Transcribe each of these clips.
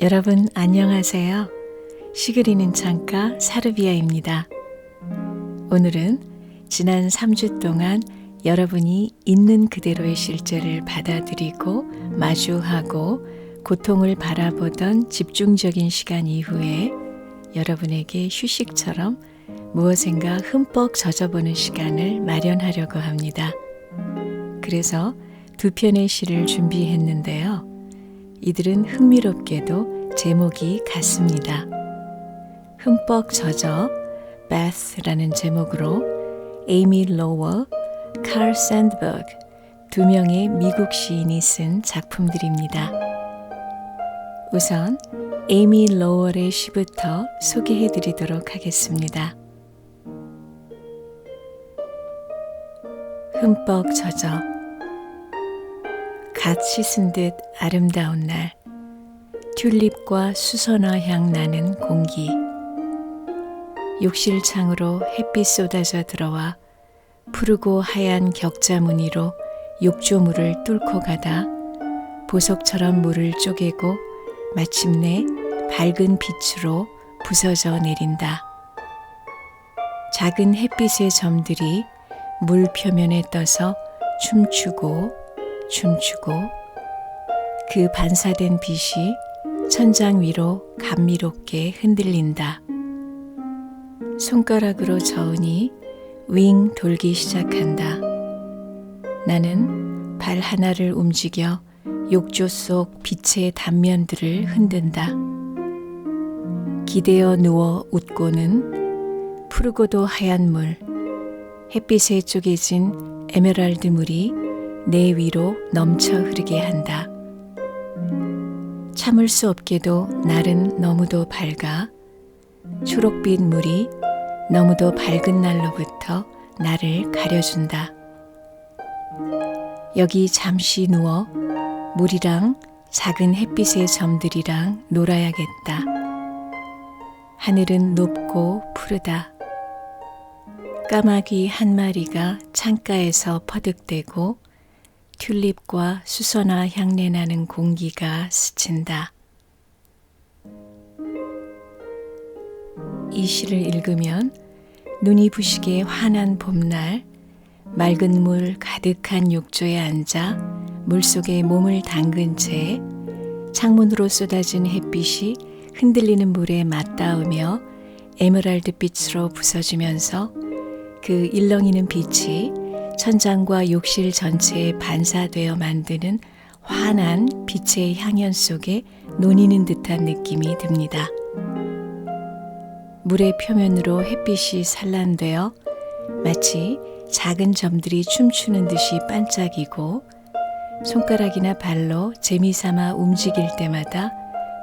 여러분 안녕하세요. 시 그리는 창가 사르비아입니다. 오늘은 지난 3주 동안 여러분이 있는 그대로의 실제를 받아들이고 마주하고 고통을 바라보던 집중적인 시간 이후에 여러분에게 휴식처럼 무엇인가 흠뻑 젖어보는 시간을 마련하려고 합니다. 그래서 두 편의 시를 준비했는데요. 이들은 흥미롭게도 제목이 같습니다. 흠뻑 젖어 Bath라는 제목으로 에이미 로워, 칼 샌드버그 두 명의 미국 시인이 쓴 작품들입니다. 우선 에이미 로월의 시부터 소개해드리도록 하겠습니다. 흠뻑 젖어 갓 씻은 듯 아름다운 날 튤립과 수선화 향 나는 공기 욕실 창으로 햇빛 쏟아져 들어와 푸르고 하얀 격자 무늬로 욕조물을 뚫고 가다 보석처럼 물을 쪼개고 마침내 밝은 빛으로 부서져 내린다. 작은 햇빛의 점들이 물 표면에 떠서 춤추고 그 반사된 빛이 천장 위로 감미롭게 흔들린다. 손가락으로 저으니 윙 돌기 시작한다. 나는 발 하나를 움직여 욕조 속 빛의 단면들을 흔든다. 기대어 누워 웃고는 푸르고도 하얀 물, 햇빛에 쪼개진 에메랄드 물이 내 위로 넘쳐 흐르게 한다. 참을 수 없게도 날은 너무도 밝아 초록빛 물이 너무도 밝은 날로부터 나를 가려준다. 여기 잠시 누워 물이랑 작은 햇빛의 점들이랑 놀아야겠다. 하늘은 높고 푸르다. 까마귀 한 마리가 창가에서 퍼득대고 튤립과 수선화 향내 나는 공기가 스친다. 이 시를 읽으면 눈이 부시게 환한 봄날 맑은 물 가득한 욕조에 앉아 물속에 몸을 담근 채 창문으로 쏟아진 햇빛이 흔들리는 물에 맞닿으며 에메랄드 빛으로 부서지면서 그 일렁이는 빛이 천장과 욕실 전체에 반사되어 만드는 환한 빛의 향연 속에 논이는 듯한 느낌이 듭니다. 물의 표면으로 햇빛이 산란되어 마치 작은 점들이 춤추는 듯이 반짝이고 손가락이나 발로 재미삼아 움직일 때마다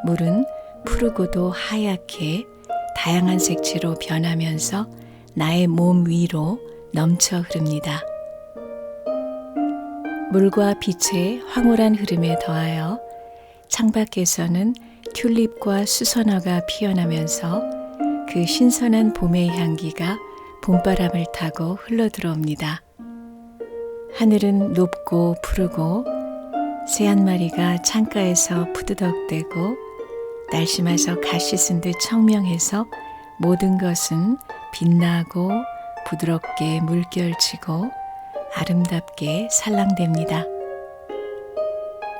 물은 푸르고도 하얗게 다양한 색채로 변하면서 나의 몸 위로 넘쳐 흐릅니다. 물과 빛의 황홀한 흐름에 더하여 창밖에서는 튤립과 수선화가 피어나면서 그 신선한 봄의 향기가 봄바람을 타고 흘러들어옵니다. 하늘은 높고 푸르고 새 한 마리가 창가에서 푸드덕대고 날씨마저 갓 씻은 듯 청명해서 모든 것은 빛나고 부드럽게 물결치고 아름답게 살랑댑니다.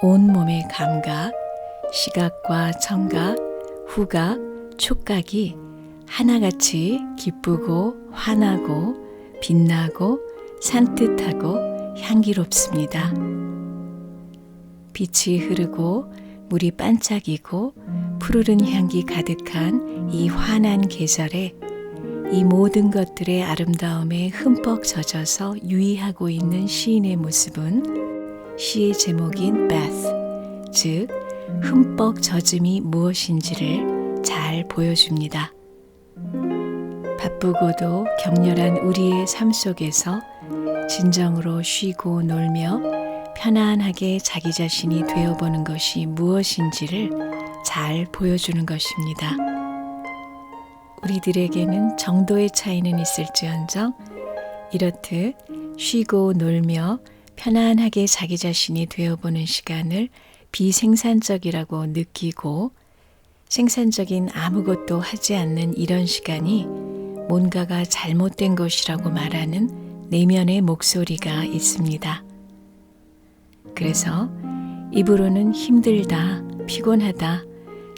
온몸의 감각, 시각과 청각, 후각, 촉각이 하나같이 기쁘고 환하고 빛나고 산뜻하고 향기롭습니다. 빛이 흐르고 물이 반짝이고 푸르른 향기 가득한 이 환한 계절에 이 모든 것들의 아름다움에 흠뻑 젖어서 유의하고 있는 시인의 모습은 시의 제목인 Bath, 즉 흠뻑 젖음이 무엇인지를 잘 보여줍니다. 바쁘고도 격렬한 우리의 삶 속에서 진정으로 쉬고 놀며 편안하게 자기 자신이 되어보는 것이 무엇인지를 잘 보여주는 것입니다. 우리들에게는 정도의 차이는 있을지언정 이렇듯 쉬고 놀며 편안하게 자기 자신이 되어보는 시간을 비생산적이라고 느끼고 생산적인 아무것도 하지 않는 이런 시간이 뭔가가 잘못된 것이라고 말하는 내면의 목소리가 있습니다. 그래서 입으로는 힘들다, 피곤하다,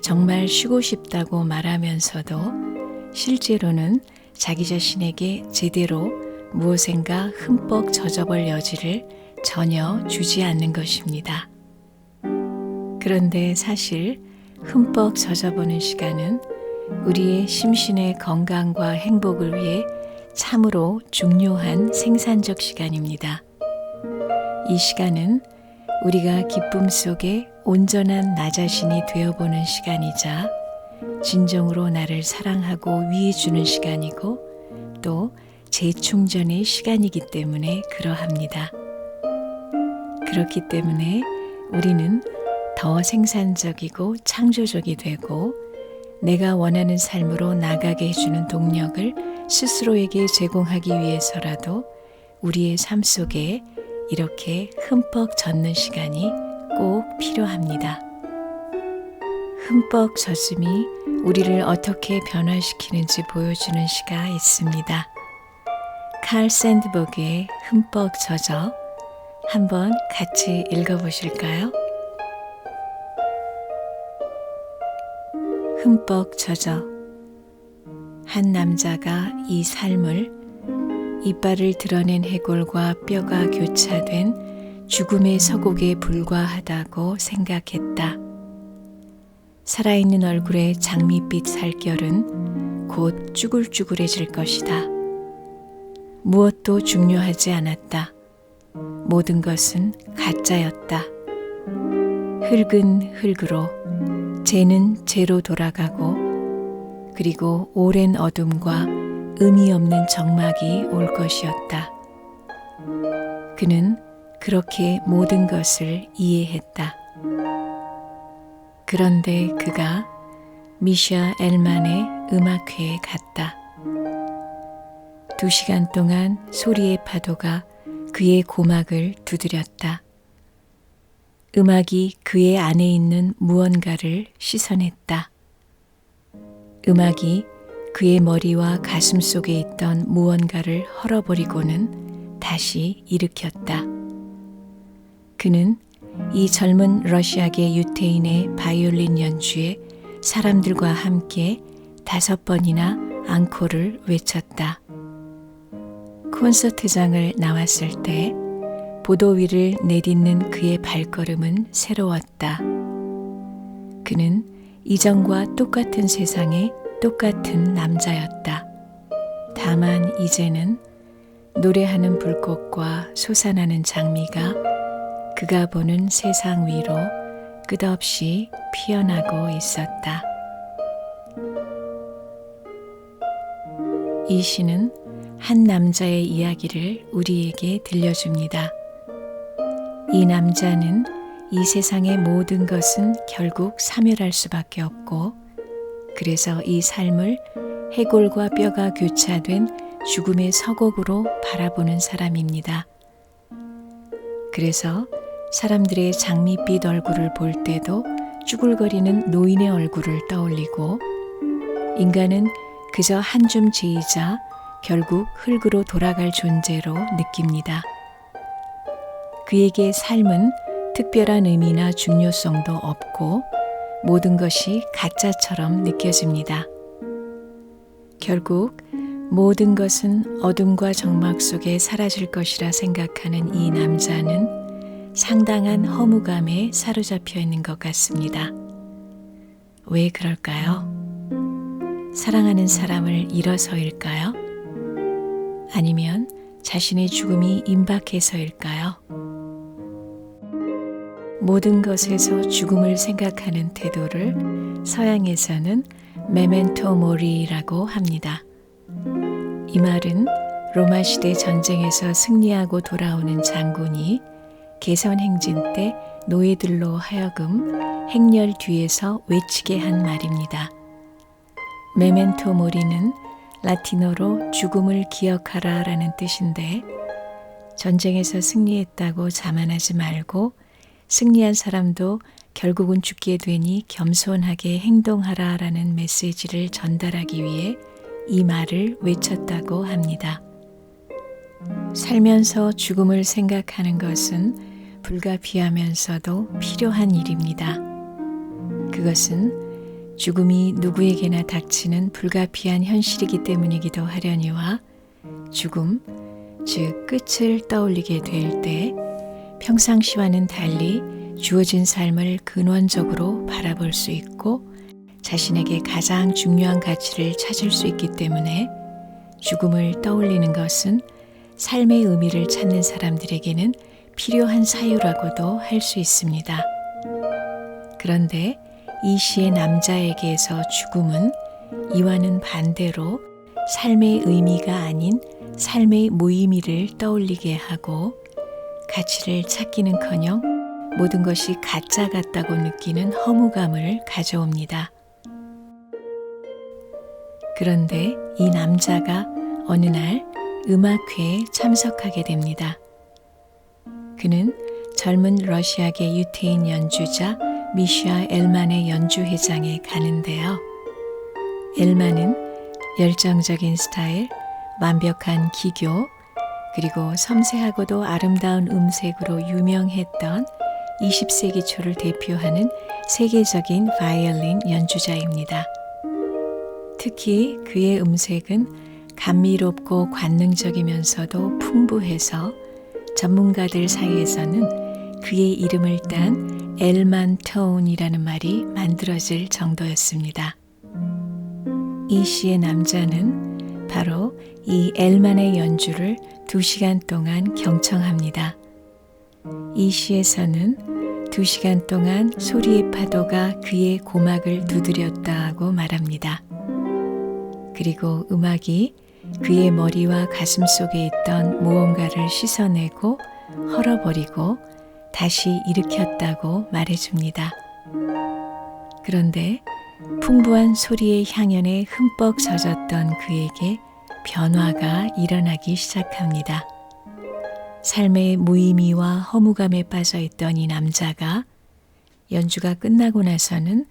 정말 쉬고 싶다고 말하면서도 실제로는 자기 자신에게 제대로 무엇인가 흠뻑 젖어볼 여지를 전혀 주지 않는 것입니다. 그런데 사실 흠뻑 젖어보는 시간은 우리의 심신의 건강과 행복을 위해 참으로 중요한 생산적 시간입니다. 이 시간은 우리가 기쁨 속에 온전한 나 자신이 되어보는 시간이자 진정으로 나를 사랑하고 위해주는 시간이고 또 재충전의 시간이기 때문에 그러합니다. 그렇기 때문에 우리는 더 생산적이고 창조적이 되고 내가 원하는 삶으로 나가게 해주는 동력을 스스로에게 제공하기 위해서라도 우리의 삶 속에 이렇게 흠뻑 젖는 시간이 꼭 필요합니다. 흠뻑 젖음이 우리를 어떻게 변화시키는지 보여주는 시가 있습니다. 칼 샌드버그의 흠뻑 젖어 한번 같이 읽어보실까요? 흠뻑 젖어 한 남자가 이 삶을 이빨을 드러낸 해골과 뼈가 교차된 죽음의 서곡에 불과하다고 생각했다. 살아있는 얼굴의 장밋빛 살결은 곧 쭈글쭈글해질 것이다. 무엇도 중요하지 않았다. 모든 것은 가짜였다. 흙은 흙으로, 재는 재로 돌아가고 그리고 오랜 어둠과 의미 없는 적막이 올 것이었다. 그는 그렇게 모든 것을 이해했다. 그런데 그가 미샤 엘만의 음악회에 갔다. 2시간 동안 소리의 파도가 그의 고막을 두드렸다. 음악이 그의 안에 있는 무언가를 씻어냈다. 음악이 그의 머리와 가슴 속에 있던 무언가를 헐어버리고는 다시 일으켰다. 그는 이 젊은 러시아계 유태인의 바이올린 연주에 사람들과 함께 5번이나 앙코를 외쳤다. 콘서트장을 나왔을 때 보도 위를 내딛는 그의 발걸음은 새로웠다. 그는 이전과 똑같은 세상에 똑같은 남자였다. 다만 이제는 노래하는 불꽃과 솟아나는 장미가 그가 보는 세상 위로 끝없이 피어나고 있었다. 이 시는 한 남자의 이야기를 우리에게 들려줍니다. 이 남자는 이 세상의 모든 것은 결국 사멸할 수밖에 없고 그래서 이 삶을 해골과 뼈가 교차된 죽음의 서곡으로 바라보는 사람입니다. 그래서 사람들의 장밋빛 얼굴을 볼 때도 쭈글거리는 노인의 얼굴을 떠올리고 인간은 그저 한 줌 재이자 결국 흙으로 돌아갈 존재로 느낍니다. 그에게 삶은 특별한 의미나 중요성도 없고 모든 것이 가짜처럼 느껴집니다. 결국 모든 것은 어둠과 적막 속에 사라질 것이라 생각하는 이 남자는 상당한 허무감에 사로잡혀 있는 것 같습니다. 왜 그럴까요? 사랑하는 사람을 잃어서일까요? 아니면 자신의 죽음이 임박해서일까요? 모든 것에서 죽음을 생각하는 태도를 서양에서는 메멘토 모리라고 합니다. 이 말은 로마 시대 전쟁에서 승리하고 돌아오는 장군이 개선 행진 때 노예들로 하여금 행렬 뒤에서 외치게 한 말입니다. 메멘토 모리는 라틴어로 죽음을 기억하라 라는 뜻인데 전쟁에서 승리했다고 자만하지 말고 승리한 사람도 결국은 죽게 되니 겸손하게 행동하라라는 메시지를 전달하기 위해 이 말을 외쳤다고 합니다. 살면서 죽음을 생각하는 것은 불가피하면서도 필요한 일입니다. 그것은 죽음이 누구에게나 닥치는 불가피한 현실이기 때문이기도 하려니와 죽음, 즉 끝을 떠올리게 될 때 평상시와는 달리 주어진 삶을 근원적으로 바라볼 수 있고 자신에게 가장 중요한 가치를 찾을 수 있기 때문에 죽음을 떠올리는 것은 삶의 의미를 찾는 사람들에게는 필요한 사유라고도 할 수 있습니다. 그런데 이 시의 남자에게서 죽음은 이와는 반대로 삶의 의미가 아닌 삶의 무의미를 떠올리게 하고 가치를 찾기는커녕 모든 것이 가짜 같다고 느끼는 허무감을 가져옵니다. 그런데 이 남자가 어느 날 음악회에 참석하게 됩니다. 그는 젊은 러시아계 유태인 연주자 미샤 엘만의 연주회장에 가는데요. 엘만은 열정적인 스타일, 완벽한 기교, 그리고 섬세하고도 아름다운 음색으로 유명했던 20세기 초를 대표하는 세계적인 바이올린 연주자입니다. 특히 그의 음색은 감미롭고 관능적이면서도 풍부해서 전문가들 사이에서는 그의 이름을 딴 엘만 톤이라는 말이 만들어질 정도였습니다. 이 시의 남자는 바로 이 엘만의 연주를 2시간 동안 경청합니다. 이 시에서는 2시간 동안 소리의 파도가 그의 고막을 두드렸다고 말합니다. 그리고 음악이 그의 머리와 가슴 속에 있던 무언가를 씻어내고 헐어버리고 다시 일으켰다고 말해줍니다. 그런데 풍부한 소리의 향연에 흠뻑 젖었던 그에게 변화가 일어나기 시작합니다. 삶의 무의미와 허무감에 빠져있던 이 남자가 연주가 끝나고 나서는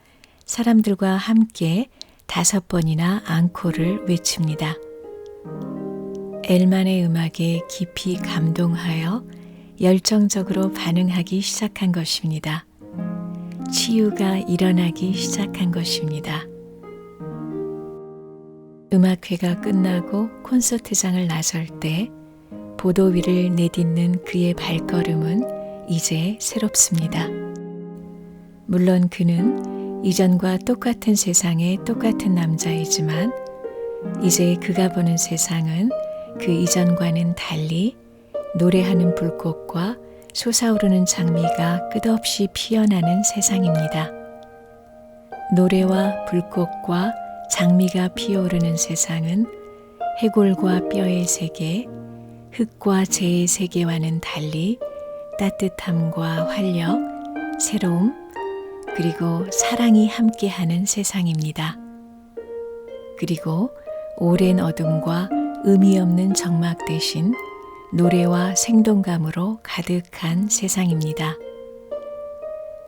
사람들과 함께 5번이나 앙코를 외칩니다. 엘만의 음악에 깊이 감동하여 열정적으로 반응하기 시작한 것입니다. 치유가 일어나기 시작한 것입니다. 음악회가 끝나고 콘서트장을 나설 때 보도 위를 내딛는 그의 발걸음은 이제 새롭습니다. 물론 그는 이전과 똑같은 세상의 똑같은 남자이지만 이제 그가 보는 세상은 그 이전과는 달리 노래하는 불꽃과 솟아오르는 장미가 끝없이 피어나는 세상입니다. 노래와 불꽃과 장미가 피어오르는 세상은 해골과 뼈의 세계, 흙과 재의 세계와는 달리 따뜻함과 활력, 새로움, 그리고 사랑이 함께하는 세상입니다. 그리고 오랜 어둠과 의미 없는 적막 대신 노래와 생동감으로 가득한 세상입니다.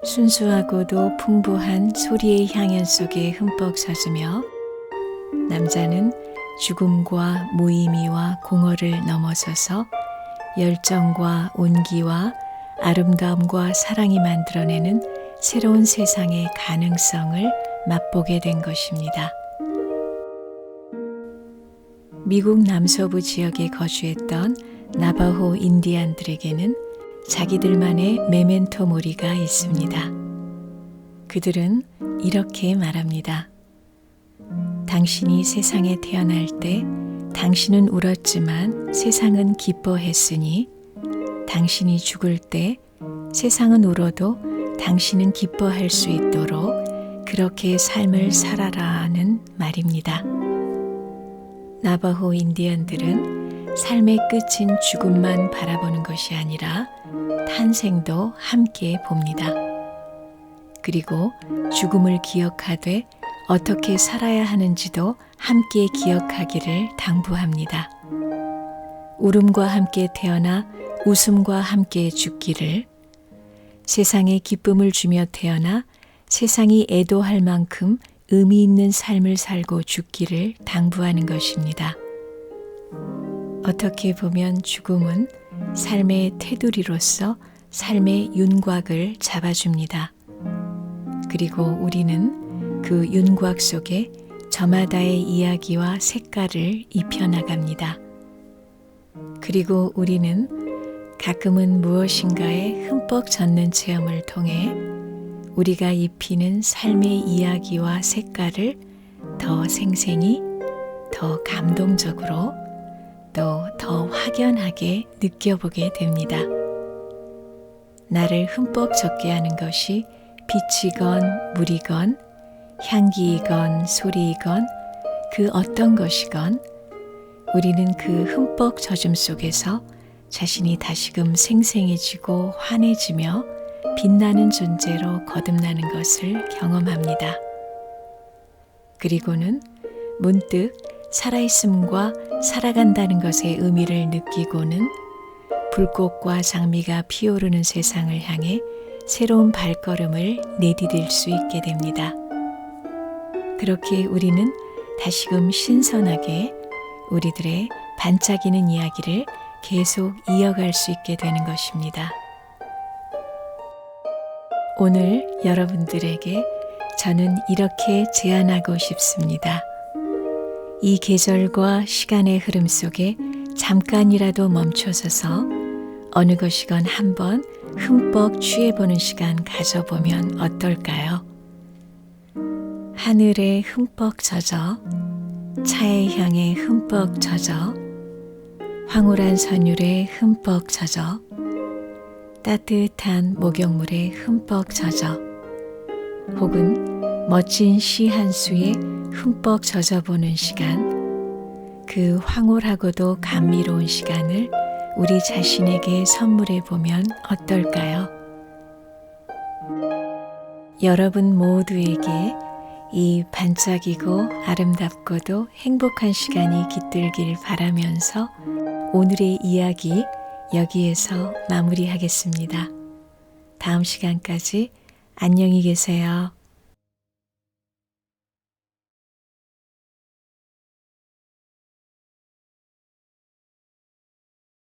순수하고도 풍부한 소리의 향연 속에 흠뻑 젖으며 남자는 죽음과 무의미와 공허를 넘어서서 열정과 온기와 아름다움과 사랑이 만들어내는 새로운 세상의 가능성을 맛보게 된 것입니다. 미국 남서부 지역에 거주했던 나바호 인디안들에게는 자기들만의 메멘토 모리가 있습니다. 그들은 이렇게 말합니다. 당신이 세상에 태어날 때 당신은 울었지만 세상은 기뻐했으니 당신이 죽을 때 세상은 울어도 당신은 기뻐할 수 있도록 그렇게 삶을 살아라는 말입니다. 나바호 인디언들은 삶의 끝인 죽음만 바라보는 것이 아니라 탄생도 함께 봅니다. 그리고 죽음을 기억하되 어떻게 살아야 하는지도 함께 기억하기를 당부합니다. 울음과 함께 태어나 웃음과 함께 죽기를, 세상에 기쁨을 주며 태어나 세상이 애도할 만큼 의미 있는 삶을 살고 죽기를 당부하는 것입니다. 어떻게 보면 죽음은 삶의 테두리로서 삶의 윤곽을 잡아줍니다. 그리고 우리는 그 윤곽 속에 저마다의 이야기와 색깔을 입혀나갑니다. 그리고 우리는 가끔은 무엇인가에 흠뻑 젖는 체험을 통해 우리가 입히는 삶의 이야기와 색깔을 더 생생히, 더 감동적으로, 또 더 확연하게 느껴보게 됩니다. 나를 흠뻑 젖게 하는 것이 빛이건 물이건 향기이건 소리이건 그 어떤 것이건 우리는 그 흠뻑 젖음 속에서 자신이 다시금 생생해지고 환해지며 빛나는 존재로 거듭나는 것을 경험합니다. 그리고는 문득 살아있음과 살아간다는 것의 의미를 느끼고는 불꽃과 장미가 피오르는 세상을 향해 새로운 발걸음을 내디딜 수 있게 됩니다. 그렇게 우리는 다시금 신선하게 우리들의 반짝이는 이야기를 계속 이어갈 수 있게 되는 것입니다. 오늘 여러분들에게 저는 이렇게 제안하고 싶습니다. 이 계절과 시간의 흐름 속에 잠깐이라도 멈춰서서 어느 것이건 한번 흠뻑 취해보는 시간 가져보면 어떨까요? 하늘에 흠뻑 젖어, 차의 향에 흠뻑 젖어, 황홀한 선율에 흠뻑 젖어, 따뜻한 목욕물에 흠뻑 젖어, 혹은 멋진 시 한 수에 흠뻑 젖어보는 시간, 그 황홀하고도 감미로운 시간을 우리 자신에게 선물해 보면 어떨까요? 여러분 모두에게 이 반짝이고 아름답고도 행복한 시간이 깃들길 바라면서 오늘의 이야기 여기에서 마무리하겠습니다. 다음 시간까지 안녕히 계세요.